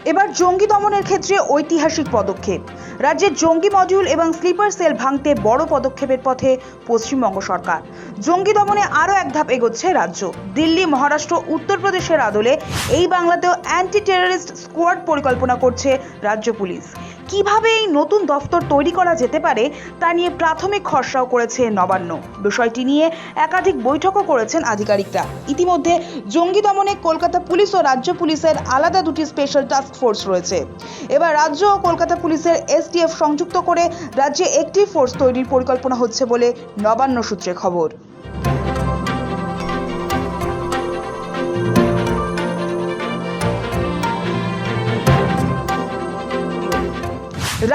এবার জঙ্গি দমনের ক্ষেত্রে ঐতিহাসিক পদক্ষেপ। রাজ্যের জঙ্গি মডিউল এবং স্লিপার সেল ভাঙতে বড় পদক্ষেপের পথে পশ্চিমবঙ্গ সরকার। জঙ্গি দমনে আরও এক ধাপ এগোচ্ছে রাজ্য। দিল্লি, মহারাষ্ট্র, উত্তরপ্রদেশের আদলে এই বাংলাতেও অ্যান্টি টেররিস্ট স্কোয়াড পরিকল্পনা করছে রাজ্য পুলিশ। কিভাবে এই নতুন দফতর তৈরি করা যেতে পারে তা নিয়ে প্রাথমিক খসড়াও করেছে নবান্ন। বিষয়টি নিয়ে একাধিক বৈঠকও করেছেন আধিকারিকরা। ইতিমধ্যে জঙ্গি দমনে কলকাতা পুলিশ ও রাজ্য পুলিশের আলাদা দুটি স্পেশাল টাস্ক ফোর্স রয়েছে। এবার রাজ্য ও কলকাতা পুলিশের এসটিএফ সংযুক্ত করে রাজ্যে একটি ফোর্স তৈরির পরিকল্পনা হচ্ছে বলে নবান্ন সূত্রে খবর।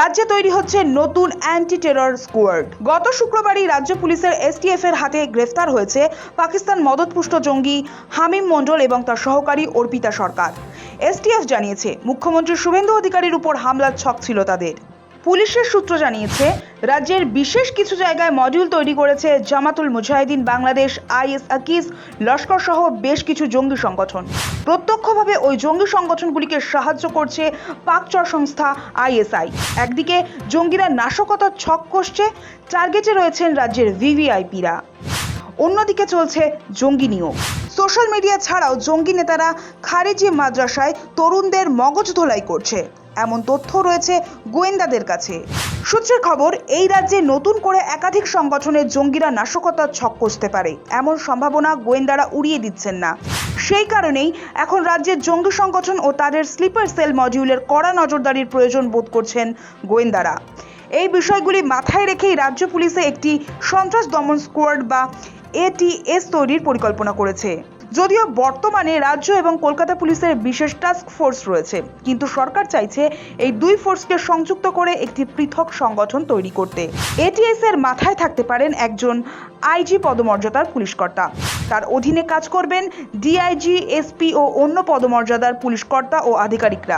রাজ্যে তৈরি হচ্ছে নতুন অ্যান্টি টেরর স্কোয়াড। গত শুক্রবারই রাজ্য পুলিশের এসটিএফ এর হাতে গ্রেফতার হয়েছে পাকিস্তান মদতপুষ্ট জঙ্গি হামিম মণ্ডল এবং তার সহকারী অর্পিতা সরকার। এসটিএফ জানিয়েছে, মুখ্যমন্ত্রী শুভেন্দু অধিকারীর উপর হামলার ছক ছিল তাদের। পুলিশের সূত্র জানিয়েছে, রাজ্যের বিশেষ কিছু জায়গায় মডিউল তৈরি করেছে জামাতুল মুজাহিদিন বাংলাদেশ, আইএস, আকিজ, লস্কর সহ বেশ কিছু জঙ্গি সংগঠন। প্রত্যক্ষভাবে ওই জঙ্গি সংগঠনগুলিকে সাহায্য করছে পাকচর সংস্থা আইএসআই। একদিকে জঙ্গিরা নাশকতার ছক কষছে, টার্গেটে রয়েছেন রাজ্যের ভিভিআইপিরা। অন্যদিকে চলছে জঙ্গি নিয়োগ। সোশ্যাল মিডিয়া ছাড়াও জঙ্গি নেতারা খারেজি মাদ্রাসায় তরুণদের মগজ ধোলাই করছে, এমন তথ্য রয়েছে গোয়েন্দাদের কাছে। সূত্রের খবর, এই রাজ্যে নতুন করে একাধিক সংগঠনের জঙ্গিরা নাশকতার ছক কষতে পারে, এমন সম্ভাবনা গোয়েন্দারা উড়িয়ে দিচ্ছেন না। সেই কারণেই এখন রাজ্যের জঙ্গি সংগঠন ও তাদের স্লিপার সেল মডিউলের কড়া নজরদারির প্রয়োজন বোধ করছেন গোয়েন্দারা। এই বিষয়গুলি মাথায় রেখেই রাজ্য পুলিশে একটি সন্ত্রাস দমন স্কোয়াড বা এটিএস তৈরির পরিকল্পনা করেছে। যদিও বর্তমানে রাজ্য এবং কলকাতা পুলিশের বিশেষ টাস্ক ফোর্স রয়েছে, কিন্তু সরকার চাইছে এই দুই ফোর্সকে সংযুক্ত করে একটি পৃথক সংগঠন তৈরি করতে। এটিএস এর মাথায় থাকতে পারেন একজন আইজি পদমর্যাদার পুলিশকর্তা। তার অধীনে কাজ করবেন ডিআইজি, এসপি ও অন্য পদমর্যাদার পুলিশকর্তা ও আধিকারিকরা।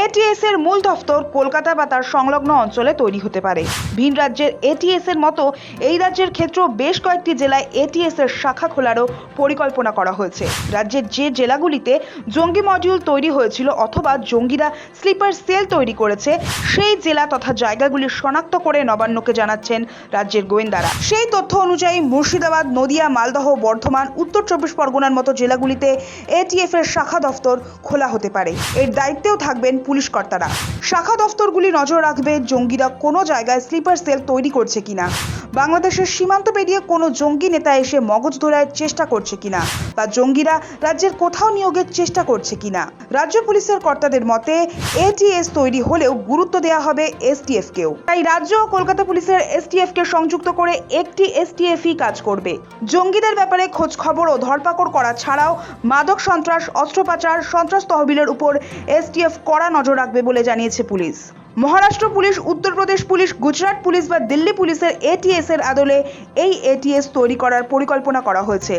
এটিএস এর মূল দফতর কলকাতা বা তার সংলগ্ন অঞ্চলে তৈরি হতে পারে। ভিন রাজ্যের এটিএস এর মতো এই রাজ্যের ক্ষেত্রেও বেশ কয়েকটি জেলায় এটিএস এর শাখা খোলারও পরিকল্পনা করা হয়েছে। রাজ্যের যে জেলাগুলিতে জঙ্গি মডিউল তৈরি হয়েছিল অথবা জঙ্গিরা স্লিপার সেল তৈরি করেছে, সেই জেলা তথা জায়গাগুলি শনাক্ত করে নবান্নকে জানাচ্ছেন রাজ্যের গোয়েন্দারা। সেই তথ্য অনুযায়ী মুর্শিদাবাদ, নদিয়া, মালদহ, বর্ধমান, উত্তর 24 পরগনার মতো জেলাগুলিতে এটিএফ এর শাখা দফতর খোলা হতে পারে। এর দায়িত্বেও থাকবেন পুলিশ কর্তারা। শাখা দফতরগুলি নজর রাখবে জঙ্গিরা কোনো জায়গায় স্লিপার সেল তৈরি করছে কিনা, বাংলাদেশের সীমান্ত পেরিয়ে কোনো জঙ্গি নেতা এসে মগজ ধরার চেষ্টা করছে কিনা, বা জঙ্গিরা রাজ্যের কোথাও নিয়োগের চেষ্টা করছে কিনা। রাজ্য পুলিশের কর্তাদের মতে এটিএস তৈরি হলেও গুরুত্ব দেওয়া হবে এসটিএফ কেও। তাই রাজ্য ও কলকাতা পুলিশের এসটিএফ কে সংযুক্ত করে একটি এসটিএফই কাজ করবে। জঙ্গিদের ব্যাপারে খোঁজ খবর ও ধরপাকড় করা ছাড়াও মাদক সন্ত্রাস, অস্ত্র পাচার, সন্ত্রাস তহবিলের উপর এসটিএফ কড়া নজর রাখবে বলে জানিয়েছে police. Maharashtra police, Uttar Pradesh police, Gujarat police বা দিল্লি পুলিশের এটিএস এর আদলে এই এটিএস তৈরি করার পরিকল্পনা করা হয়েছে।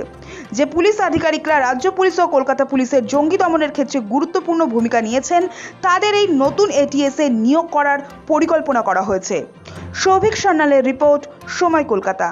যে পুলিশ আধিকারিকরা রাজ্য পুলিশ ও কলকাতা পুলিশের জঙ্গি দমনের ক্ষেত্রে গুরুত্বপূর্ণ ভূমিকা নিয়েছেন, তাদের এই নতুন এটিএস এ নিয়োগ করার পরিকল্পনা করা হয়েছে। সৌভিক সান্যালের রিপোর্ট, সময়, কলকাতা।